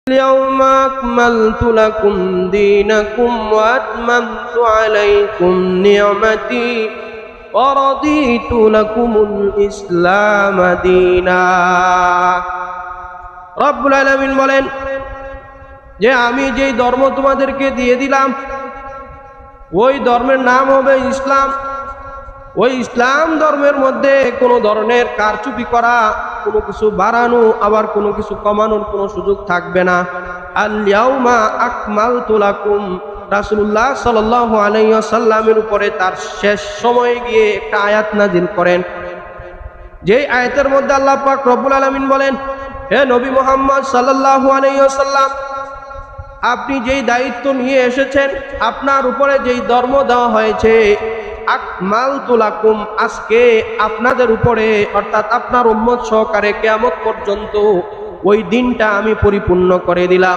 اليوم أكملت لكم دينكم وأتممت عليكم نعمتي ورضيت لكم الإسلام دينا রব্বুল আলামিন বলেন যে আমি যেই ধর্ম তোমাদেরকে দিয়ে দিলাম ওই ধর্মের নাম হবে ইসলাম। ওই ইসলাম ধর্মের মধ্যে কোনো ধরনের কারচুপি করা, কোনো কিছু বাড়ানো আবার কোনো কিছু কমানোর কোনো সুযোগ থাকবে না। আল ইয়াউমা আকমালতু লাকুম, রাসূলুল্লাহ সাল্লাল্লাহু আলাইহি ওয়াসাল্লামের উপরে তার শেষ সময়ে গিয়ে একটা আয়াত নাজিল করেন, যেই আয়াতের মধ্যে আল্লাহ পাক রব্বুল আলামিন বলেন, হে নবী মুহাম্মদ সাল্লাল্লাহু আলাইহি ওয়াসাল্লাম, আপনি যেই দায়িত্ব নিয়ে এসেছেন, আপনার উপরে যেই ধর্ম দেওয়া হয়েছে, আকমালতু লাকুম, আজকে আপনাদের উপরে অর্থাৎ আপনার উম্মত সহকারে কিয়ামত পর্যন্ত ওই দিনটা আমি পরিপূর্ণ করে দিলাম।